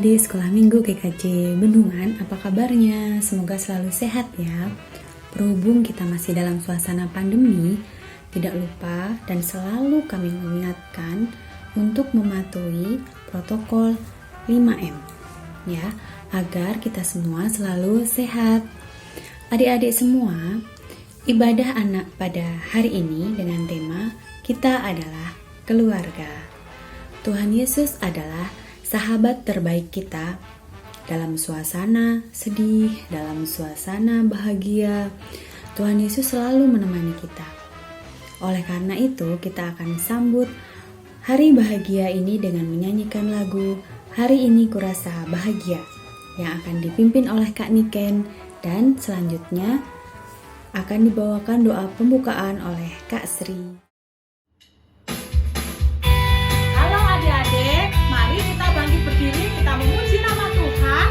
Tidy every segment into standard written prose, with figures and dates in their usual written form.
adik-adik sekolah minggu GKJ Bendungan, apa kabarnya? Semoga selalu sehat ya. Berhubung kita masih dalam suasana pandemi, tidak lupa dan selalu kami mengingatkan untuk mematuhi protokol 5M ya, agar kita semua selalu sehat. Adik-adik semua, ibadah anak pada hari ini dengan tema kita adalah keluarga. Tuhan Yesus adalah sahabat terbaik kita dalam suasana sedih, dalam suasana bahagia. Tuhan Yesus selalu menemani kita. Oleh karena itu, kita akan sambut hari bahagia ini dengan menyanyikan lagu Hari Ini Kurasa Bahagia yang akan dipimpin oleh Kak Niken, dan selanjutnya akan dibawakan doa pembukaan oleh Kak Sri. Berdiri, kita memuji nama Tuhan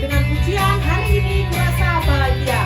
dengan pujian Hari Ini Kurasa Bahagia.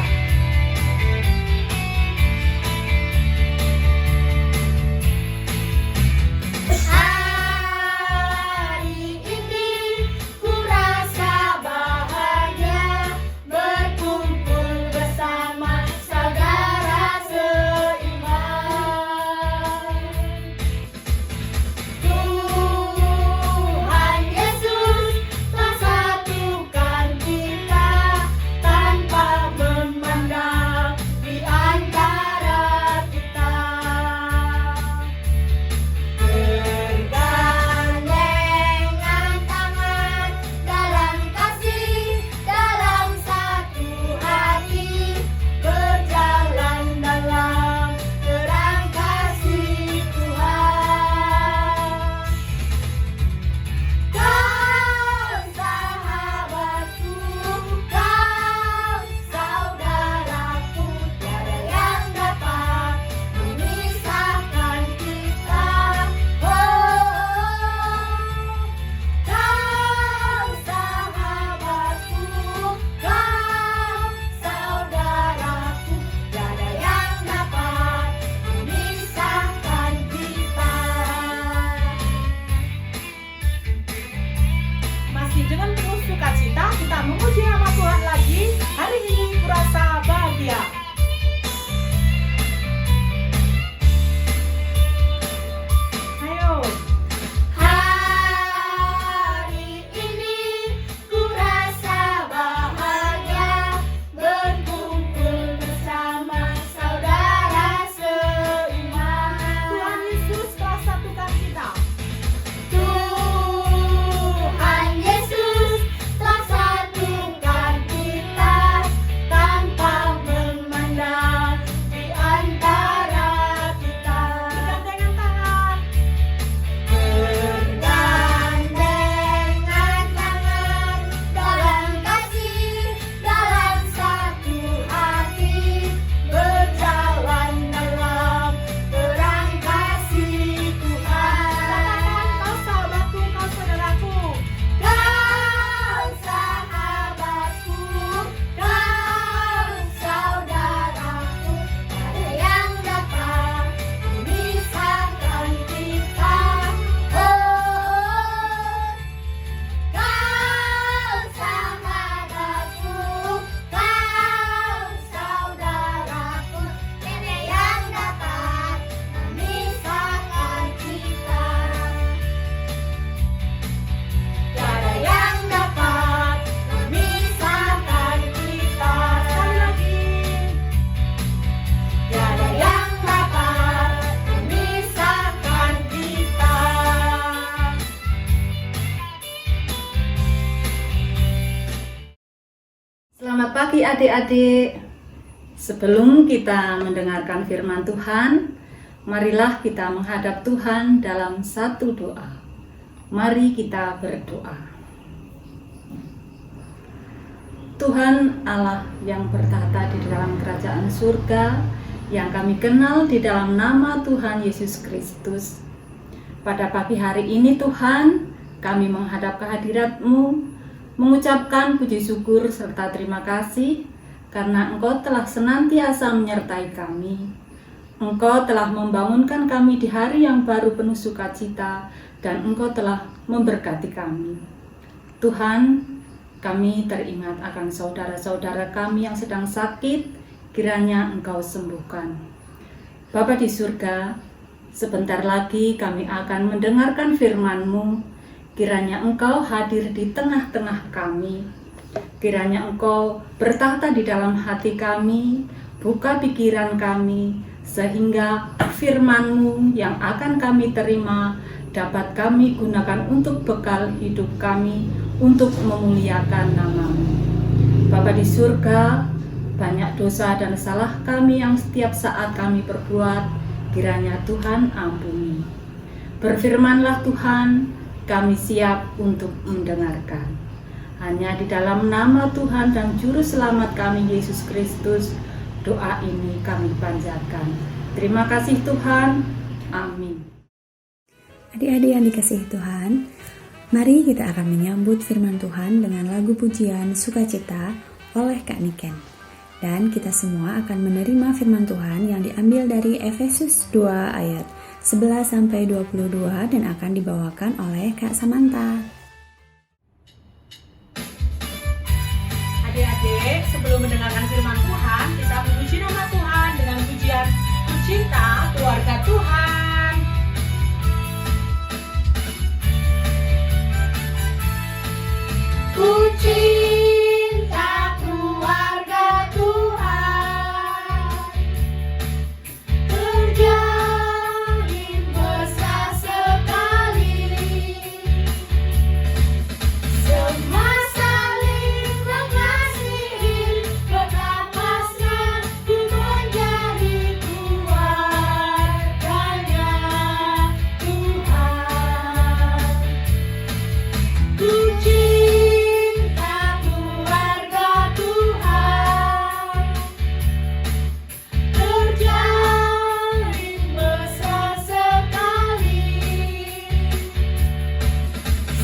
Dengan penuh sukacita kita memuji nama Tuhan lagi. Hari ini kurasa bahagia. Ayo. Hari ini kurasa bahagia, berkumpul bersama saudara seiman. Tuhan Yesus telah satukan kita. Selamat pagi adik-adik. Sebelum kita mendengarkan firman Tuhan, marilah kita menghadap Tuhan dalam satu doa. Mari kita berdoa. Tuhan Allah yang bertahta di dalam kerajaan surga, yang kami kenal di dalam nama Tuhan Yesus Kristus. Pada pagi hari ini Tuhan, kami menghadap kehadirat-Mu, mengucapkan puji syukur serta terima kasih karena Engkau telah senantiasa menyertai kami. Engkau telah membangunkan kami di hari yang baru penuh sukacita, dan Engkau telah memberkati kami. Tuhan, kami teringat akan saudara-saudara kami yang sedang sakit, kiranya Engkau sembuhkan. Bapa di surga, sebentar lagi kami akan mendengarkan firman-Mu. Kiranya Engkau hadir di tengah-tengah kami. Kiranya Engkau bertahta di dalam hati kami, buka pikiran kami, sehingga firman-Mu yang akan kami terima dapat kami gunakan untuk bekal hidup kami, untuk memuliakan nama-Mu. Bapa di surga, banyak dosa dan salah kami yang setiap saat kami perbuat, kiranya Tuhan ampuni. Berfirmanlah Tuhan, kami siap untuk mendengarkan. Hanya di dalam nama Tuhan dan Juru Selamat kami, Yesus Kristus, doa ini kami panjatkan. Terima kasih Tuhan. Amin. Adik-adik yang dikasihi Tuhan, mari kita akan menyambut firman Tuhan dengan lagu pujian Sukacita oleh Kak Niken. Dan kita semua akan menerima firman Tuhan yang diambil dari Efesus 2 ayat 11-22 dan akan dibawakan oleh Kak Samantha. Adik-adik, sebelum mendengarkan firman Tuhan, kita memuji nama Tuhan dengan pujian Kucinta Keluarga Tuhan. Kucinta keluarga Tuhan, terjalin mesra sekali, semua saling mengasihi, betapasnya ku menjadi keluarganya Tuhan. Kucinta keluarga Tuhan, terjalin mesra sekali,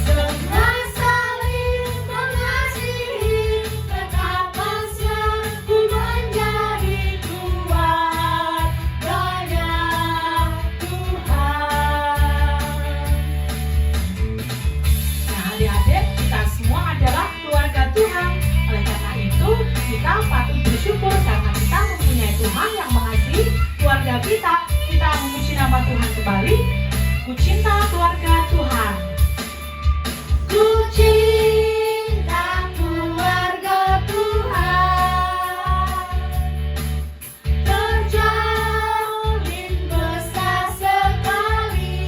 semua saling mengasihi, betapasnya ku menjadi keluarganya Tuhan. Nah, adik-adik, kita semua adalah keluarga Tuhan. Oleh karena itu, kita patut bersyukur karena kita mempunyai Tuhan yang mengasihi keluarga kita. Kita memuji nama Tuhan kembali. Kucinta keluarga Tuhan. Kucinta keluarga Tuhan, terjalin mesra sekali,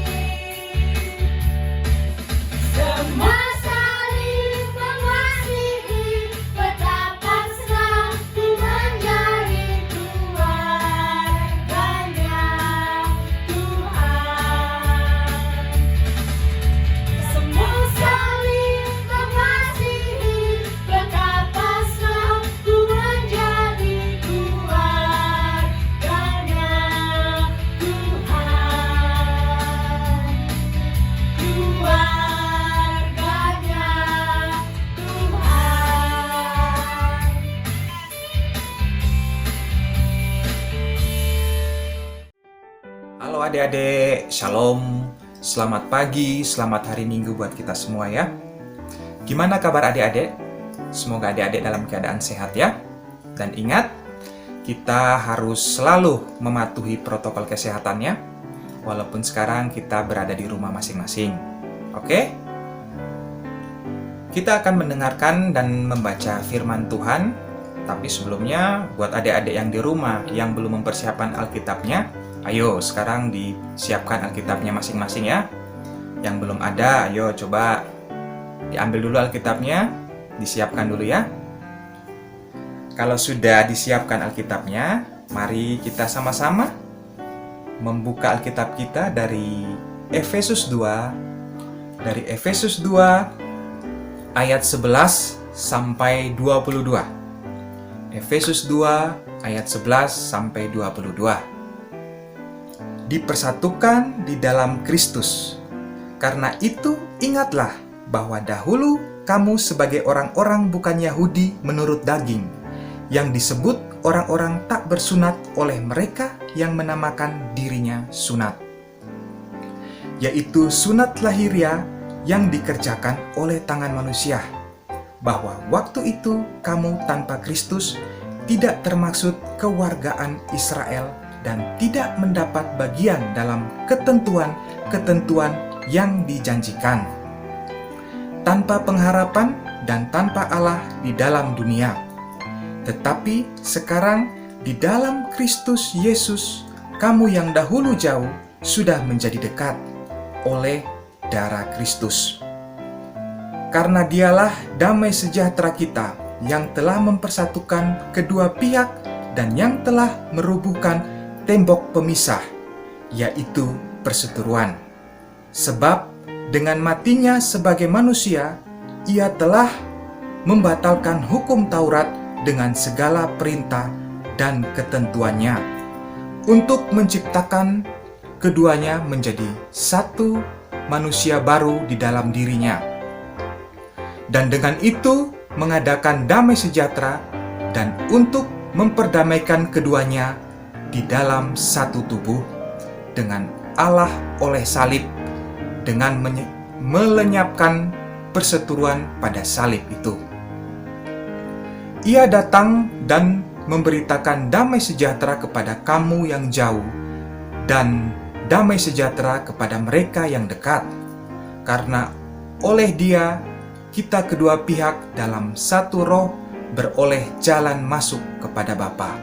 semua saling mengasihi, betapasnya ku menjadi keluarganya Tuhan. Semua saling mengasihi, betapasnya ku menjadi keluarganya Tuhan. Keluarganya Tuhan. Halo adik-adik, shalom. Selamat pagi, selamat hari Minggu buat kita semua ya. Gimana kabar adik-adik? Semoga adik-adik dalam keadaan sehat ya. Dan ingat, kita harus selalu mematuhi protokol kesehatannya, walaupun sekarang kita berada di rumah masing-masing. Oke? Kita akan mendengarkan dan membaca firman Tuhan. Tapi sebelumnya, buat adik-adik yang di rumah yang belum mempersiapkan Alkitabnya, ayo sekarang disiapkan Alkitabnya masing-masing ya. Yang belum ada, ayo coba diambil dulu Alkitabnya, disiapkan dulu ya. Kalau sudah disiapkan Alkitabnya, mari kita sama-sama membuka Alkitab kita dari Efesus 2. Dari Efesus 2 ayat 11 sampai 22. Efesus 2 ayat 11 sampai 22. Dipersatukan di dalam Kristus. Karena itu ingatlah bahwa dahulu kamu sebagai orang-orang bukan Yahudi menurut daging, yang disebut orang-orang tak bersunat oleh mereka yang menamakan dirinya sunat, yaitu sunat lahiriah yang dikerjakan oleh tangan manusia, bahwa waktu itu kamu tanpa Kristus tidak termaksud kewargaan Israel dan tidak mendapat bagian dalam ketentuan-ketentuan yang dijanjikan, tanpa pengharapan dan tanpa Allah di dalam dunia. Tetapi sekarang di dalam Kristus Yesus, kamu yang dahulu jauh sudah menjadi dekat oleh darah Kristus. Karena dialah damai sejahtera kita yang telah mempersatukan kedua pihak dan yang telah merubuhkan tembok pemisah, yaitu perseteruan. Sebab dengan matinya sebagai manusia, ia telah membatalkan hukum Taurat dengan segala perintah dan ketentuannya, untuk menciptakan keduanya menjadi satu manusia baru di dalam dirinya, dan dengan itu mengadakan damai sejahtera, dan untuk memperdamaikan keduanya di dalam satu tubuh dengan Allah oleh salib, dengan melenyapkan perseteruan pada salib itu. Ia datang dan memberitakan damai sejahtera kepada kamu yang jauh dan damai sejahtera kepada mereka yang dekat, karena oleh Dia kita kedua pihak dalam satu roh beroleh jalan masuk kepada Bapa.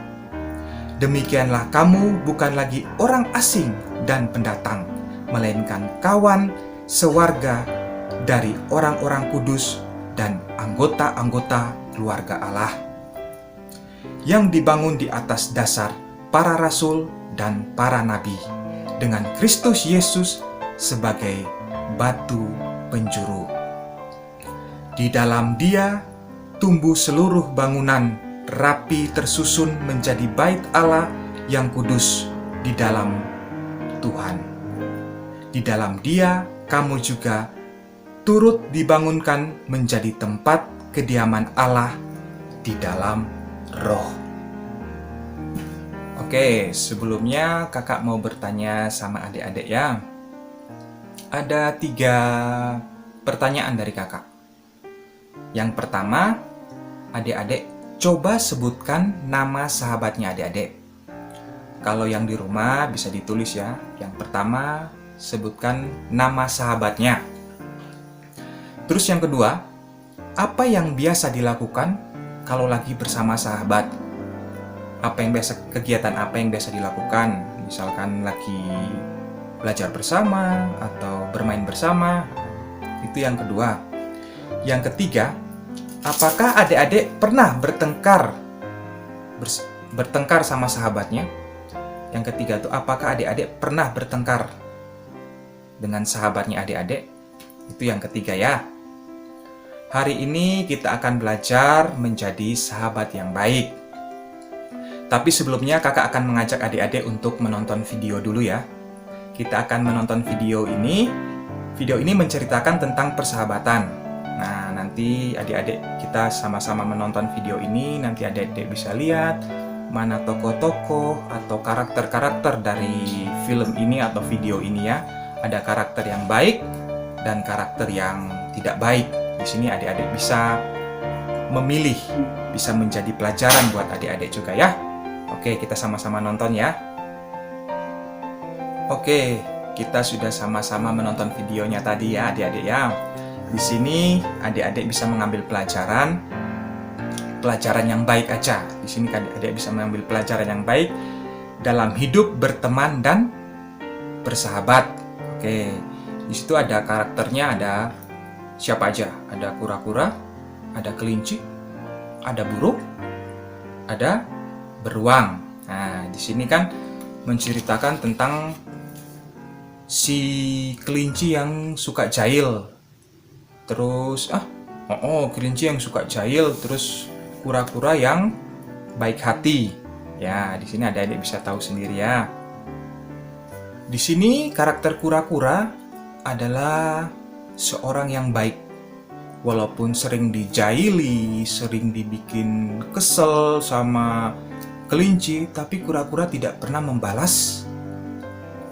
Demikianlah kamu bukan lagi orang asing dan pendatang, melainkan kawan sewarga dari orang-orang kudus dan anggota-anggota keluarga Allah, yang dibangun di atas dasar para rasul dan para nabi, dengan Kristus Yesus sebagai batu penjuru. Di dalam Dia tumbuh seluruh bangunan rapi tersusun menjadi bait Allah yang kudus di dalam Tuhan. Di dalam Dia kamu juga turut dibangunkan menjadi tempat kediaman Allah di dalam Roh. Oke, sebelumnya kakak mau bertanya sama adik-adik ya. Ada 3 pertanyaan dari kakak. Yang pertama, adik-adik coba sebutkan nama sahabatnya adik-adik. Kalau yang di rumah bisa ditulis ya. Yang pertama, sebutkan nama sahabatnya. Terus yang kedua, apa yang biasa dilakukan kalau lagi bersama sahabat? Kegiatan apa yang biasa dilakukan? Misalkan lagi belajar bersama atau bermain bersama. Itu yang kedua. Yang ketiga, apakah adik-adik pernah bertengkar sama sahabatnya? Yang ketiga itu, apakah adik-adik pernah bertengkar dengan sahabatnya adik-adik? Itu yang ketiga ya. Hari ini kita akan belajar menjadi sahabat yang baik. Tapi sebelumnya kakak akan mengajak adik-adik untuk menonton video dulu ya. Kita akan menonton video ini. Video ini menceritakan tentang persahabatan. Nah, nanti adik-adik kita sama-sama menonton video ini. Nanti adik-adik bisa lihat mana tokoh-tokoh atau karakter-karakter dari film ini atau video ini ya. Ada karakter yang baik dan karakter yang tidak baik. Di sini adik-adik bisa memilih, bisa menjadi pelajaran buat adik-adik juga ya. Oke, kita sama-sama nonton ya. Oke, kita sudah sama-sama menonton videonya tadi ya adik-adik ya. Di sini adik-adik bisa mengambil pelajaran yang baik aja. Di sini adik-adik bisa mengambil pelajaran yang baik dalam hidup berteman dan bersahabat. Oke, di situ ada karakternya, ada siapa aja? Ada kura-kura, ada kelinci, ada burung, ada beruang. Nah, di sini kan menceritakan tentang si kelinci yang suka jahil. Terus kelinci yang suka jahil, terus kura-kura yang baik hati. Ya, di sini adik-adik bisa tahu sendiri ya. Di sini karakter kura-kura adalah seorang yang baik. Walaupun sering dijahili, sering dibikin kesel sama kelinci, tapi kura-kura tidak pernah membalas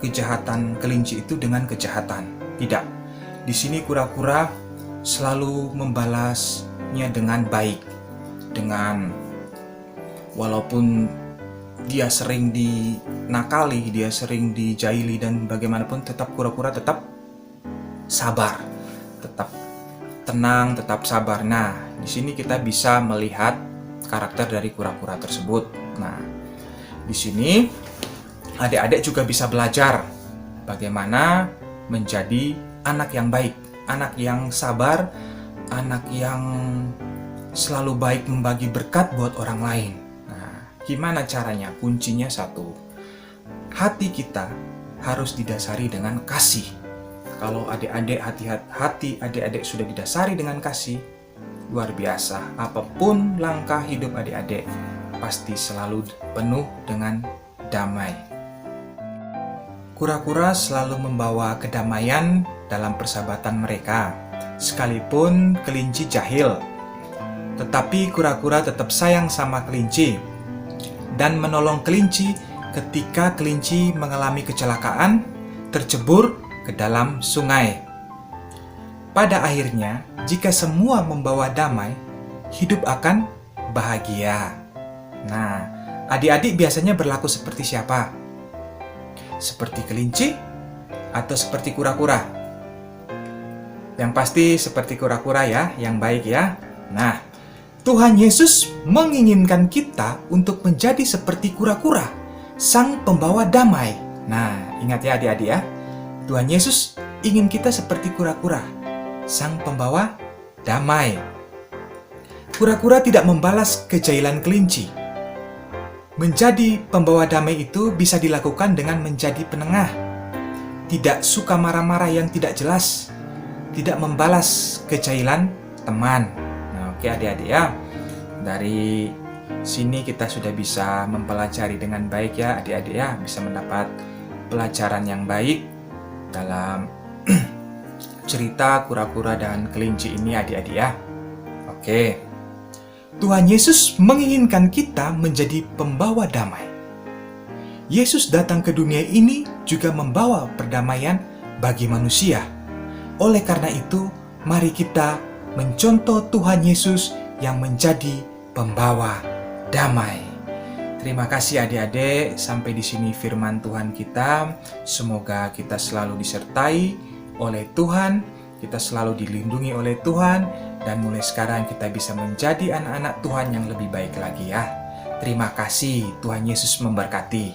kejahatan kelinci itu dengan kejahatan. Tidak. di sini kura-kura selalu membalasnya dengan baik. Dengan walaupun dia sering dinakali, dia sering dijaili dan bagaimanapun tetap kura-kura tetap sabar, tetap tenang, tetap sabar. Nah, di sini kita bisa melihat karakter dari kura-kura tersebut. Nah, di sini adik-adik juga bisa belajar bagaimana menjadi anak yang baik, anak yang sabar, anak yang selalu baik membagi berkat buat orang lain. Nah, gimana caranya? Kuncinya satu, hati kita harus didasari dengan kasih. Kalau adik-adik hati adik-adik sudah didasari dengan kasih, luar biasa. Apapun langkah hidup adik-adik pasti selalu penuh dengan damai. Kura-kura selalu membawa kedamaian dalam persahabatan mereka, sekalipun kelinci jahil. Tetapi kura-kura tetap sayang sama kelinci dan menolong kelinci ketika kelinci mengalami kecelakaan, tercebur ke dalam sungai. Pada akhirnya, jika semua membawa damai, hidup akan bahagia. Nah, adik-adik biasanya berlaku seperti siapa? Seperti kelinci atau seperti kura-kura? Yang pasti seperti kura-kura ya, yang baik ya. Nah, Tuhan Yesus menginginkan kita untuk menjadi seperti kura-kura, sang pembawa damai. Nah, ingat ya adik-adik ya. Tuhan Yesus ingin kita seperti kura-kura, sang pembawa damai. Kura-kura tidak membalas kejahilan kelinci. Menjadi pembawa damai itu bisa dilakukan dengan menjadi penengah, tidak suka marah-marah yang tidak jelas, tidak membalas kejahilan teman. Nah, oke adik-adik ya. Dari sini kita sudah bisa mempelajari dengan baik ya adik-adik ya, bisa mendapat pelajaran yang baik dalam cerita kura-kura dan kelinci ini adik-adik ya. Oke. Tuhan Yesus menginginkan kita menjadi pembawa damai. Yesus datang ke dunia ini juga membawa perdamaian bagi manusia. Oleh karena itu, mari kita mencontoh Tuhan Yesus yang menjadi pembawa damai. Terima kasih adik-adik, sampai di sini firman Tuhan kita. Semoga kita selalu disertai oleh Tuhan, kita selalu dilindungi oleh Tuhan, dan mulai sekarang kita bisa menjadi anak-anak Tuhan yang lebih baik lagi ya. Terima kasih, Tuhan Yesus memberkati.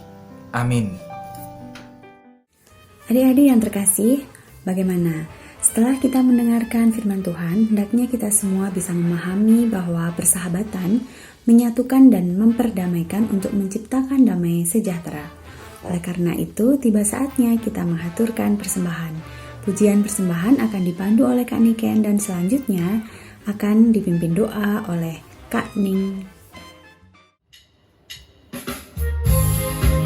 Amin. Adik-adik yang terkasih, bagaimana? Setelah kita mendengarkan firman Tuhan, hendaknya kita semua bisa memahami bahwa persahabatan menyatukan dan memperdamaikan untuk menciptakan damai sejahtera. Oleh karena itu, tiba saatnya kita mengaturkan persembahan. Pujian persembahan akan dipandu oleh Kak Niken dan selanjutnya akan dipimpin doa oleh Kak Ning.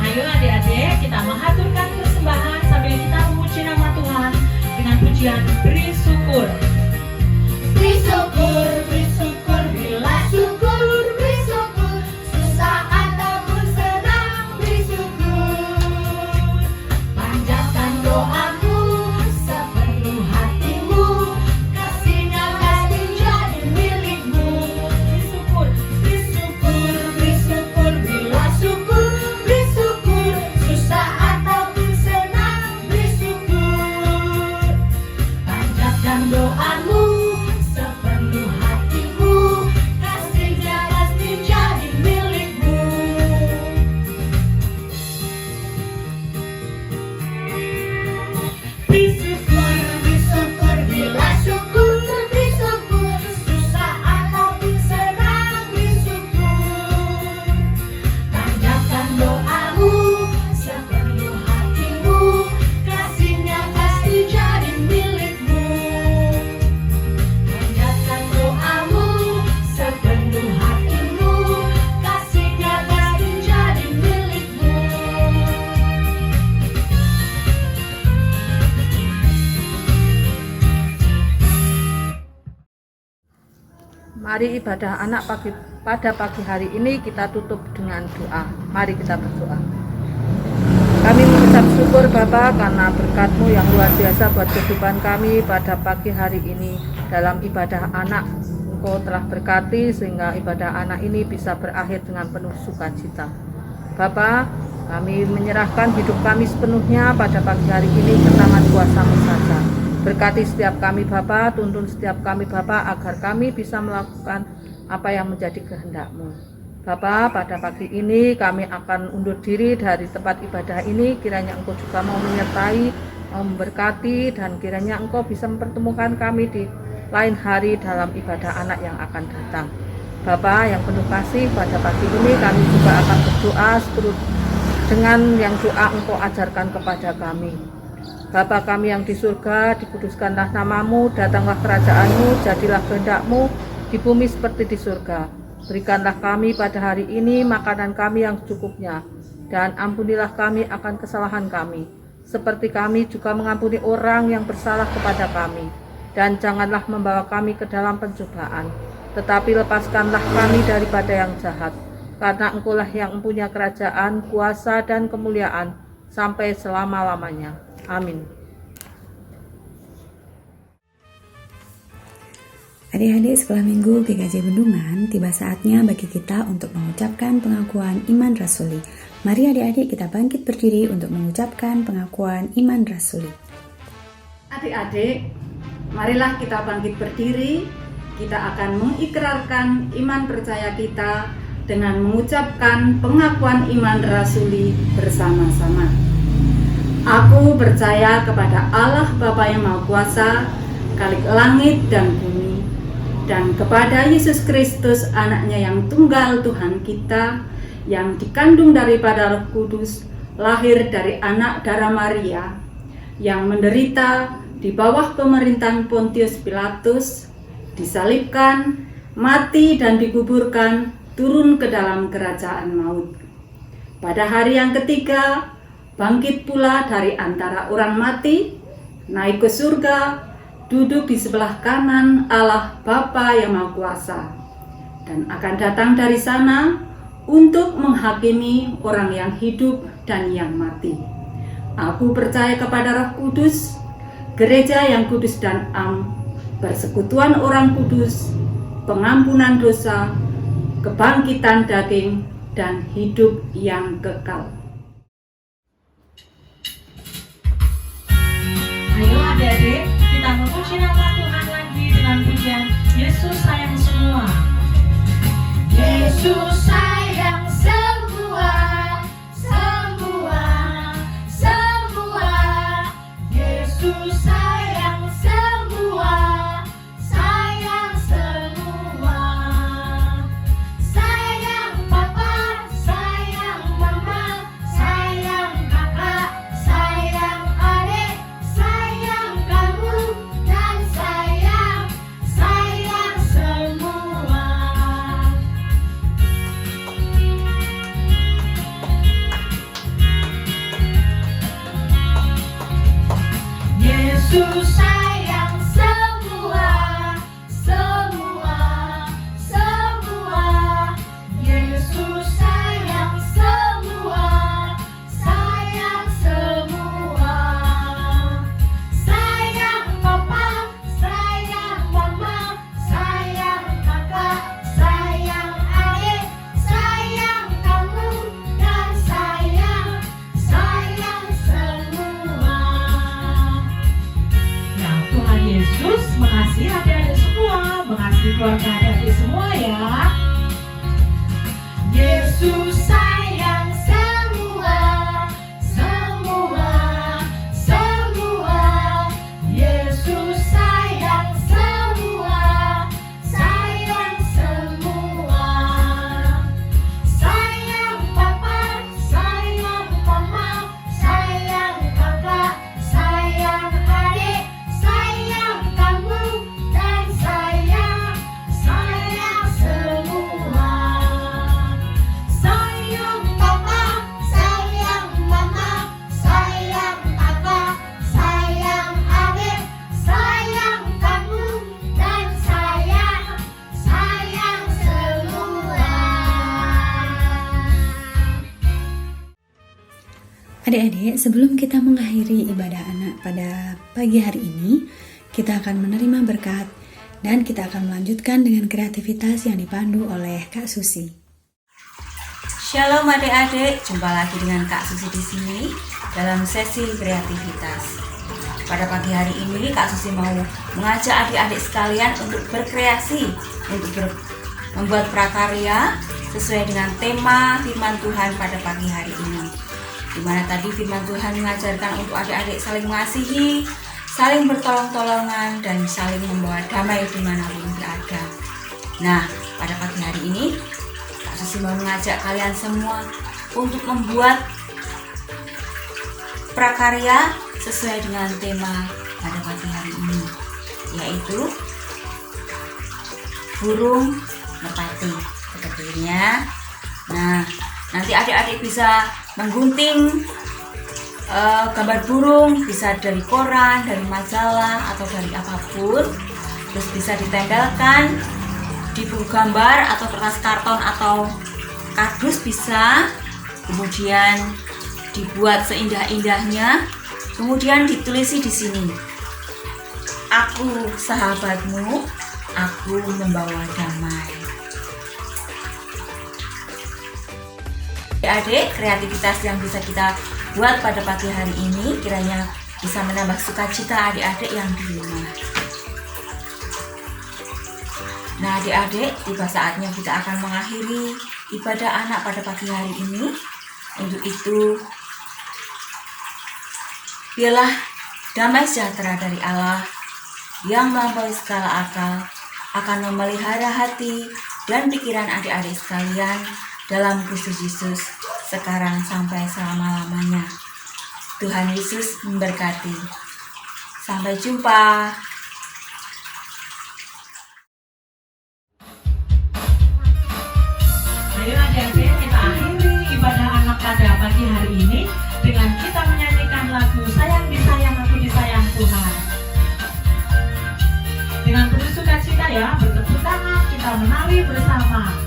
Ayo adik-adik, kita mengaturkan persembahan sambil kita memuji nama Tuhan dengan pujian beri syukur. Beri syukur, bila syukur, beri syukur, susah ataupun senang, beri syukur. Panjatkan doamu sepenuh hatimu, kasihnya kasih jadi milikmu. Beri syukur, Bila syukur, beri syukur, susah ataupun senang, beri syukur. Panjatkan doamu sepenuh hatimu, kasihnya pasti jadi milikmu. Beri syukur, bila syukur, beri syukur, susah ataupun senang, beri syukur. Panjatkan doamu sepenuh hatimu, kasihnya pasti jadi milikmu. Panjatkan doamu sepenuh hatimu, kasihnya pasti jadi milikmu. Mari ibadah anak pada pagi hari ini kita tutup dengan doa. Mari kita berdoa. Kami mengucap syukur Bapa karena berkat-Mu yang luar biasa buat kehidupan kami pada pagi hari ini dalam ibadah anak. Engkau telah berkati sehingga ibadah anak ini bisa berakhir dengan penuh sukacita. Bapa, kami menyerahkan hidup kami sepenuhnya pada pagi hari ini ke tangan kuasa-Mu saja. Berkati setiap kami Bapa, tuntun setiap kami Bapa agar kami bisa melakukan apa yang menjadi kehendak-Mu. Bapa, pada pagi ini kami akan undur diri dari tempat ibadah ini. Kiranya Engkau juga mau menyertai, mau memberkati, dan kiranya Engkau bisa mempertemukan kami di lain hari dalam ibadah anak yang akan datang. Bapa yang penuh kasih, pada pagi ini kami juga akan berdoa seturut dengan yang doa Engkau ajarkan kepada kami. Bapa kami yang di surga, dikuduskanlah nama-Mu, datanglah kerajaan-Mu, jadilah kehendak-Mu di bumi seperti di surga. Berikanlah kami pada hari ini makanan kami yang secukupnya, dan ampunilah kami akan kesalahan kami, seperti kami juga mengampuni orang yang bersalah kepada kami. Dan janganlah membawa kami ke dalam pencobaan, tetapi lepaskanlah kami daripada yang jahat, karena Engkau-lah yang mempunyai kerajaan, kuasa, dan kemuliaan sampai selama-lamanya. Amin. Adik-adik, sekolah minggu GKJ Bendungan, tiba saatnya bagi kita untuk mengucapkan pengakuan iman rasuli. Mari adik-adik kita bangkit berdiri untuk mengucapkan pengakuan iman rasuli. Adik-adik, marilah kita bangkit berdiri. Kita akan mengikrarkan iman percaya kita dengan mengucapkan pengakuan iman rasuli bersama-sama. Aku percaya kepada Allah Bapa yang Maha Kuasa, Khalik langit dan bumi, dan kepada Yesus Kristus, anaknya yang tunggal Tuhan kita, yang dikandung daripada Roh Kudus, lahir dari anak darah Maria, yang menderita di bawah pemerintahan Pontius Pilatus, disalibkan, mati dan dikuburkan, turun ke dalam kerajaan maut. Pada hari yang ketiga, bangkit pula dari antara orang mati, naik ke surga, duduk di sebelah kanan Allah Bapa yang Maha Kuasa, dan akan datang dari sana untuk menghakimi orang yang hidup dan yang mati. Aku percaya kepada Roh Kudus, gereja yang kudus dan am, persekutuan orang kudus, pengampunan dosa, kebangkitan daging, dan hidup yang kekal. Ayo adik-adik, kita memuji nama Tuhan lagi dengan pujian Yesus sayang semua. Yesus sayang semua, semua, semua. Yesus sayang semua, sayang semua. Sayang Papa, sayang Mama, sayang kakak, sayang adik, sayang kamu, dan sayang semua. Yesus sayang semua, semua, semua. Yesus sayang semua, sayang semua. Sayang Papa, sayang Mama, sayang kakak, sayang adik, sayang kamu, dan sayang semua. Ya, Tuhan Yesus mengasihi adik-adik semua, mengasihi keluarga adik-adik semua ya. Yesus sayang semua, semua, semua. Yesus sayang semua, sayang semua. Sayang Papa, sayang Mama, sayang kakak, sayang adik, sayang kamu, dan sayang semua. Sayang Adik-adik, sebelum kita mengakhiri ibadah anak pada pagi hari ini, kita akan menerima berkat dan kita akan melanjutkan dengan kreativitas yang dipandu oleh Kak Susi. Shalom adik-adik, jumpa lagi dengan Kak Susi di sini dalam sesi kreativitas. Pada pagi hari ini Kak Susi mau mengajak adik-adik sekalian untuk berkreasi, untuk membuat prakarya sesuai dengan tema firman Tuhan pada pagi hari ini. Di mana tadi firman Tuhan mengajarkan untuk adik-adik saling mengasihi, saling bertolong-tolongan, dan saling membawa damai dimanapun berada. Nah, pada pagi hari ini Kak Susi mau mengajak kalian semua untuk membuat prakarya sesuai dengan tema pada pagi hari ini, yaitu burung merpati sebetulnya. Nah, nanti adik-adik bisa menggunting gambar burung, bisa dari koran, dari majalah, atau dari apapun. Terus bisa ditempelkan di buku gambar atau kertas karton atau kardus bisa. Kemudian dibuat seindah-indahnya. Kemudian ditulisi di sini, aku sahabatmu, aku membawa damai. Adik, kreativitas yang bisa kita buat pada pagi hari ini kiranya bisa menambah sukacita adik-adik yang di rumah. Nah adik-adik, tiba saatnya kita akan mengakhiri ibadah anak pada pagi hari ini. Untuk itu, biarlah damai sejahtera dari Allah yang melampaui segala akal akan memelihara hati dan pikiran adik-adik sekalian dalam Kristus Yesus sekarang sampai selama-lamanya. Tuhan Yesus memberkati. Sampai jumpa. Ayo adik-adik, kita akhiri ibadah anak pada pagi hari ini dengan kita menyanyikan lagu Sayang Disayang Aku Disayang Tuhan. Dengan penuh sukacita ya, bertepuk tangan kita menari bersama.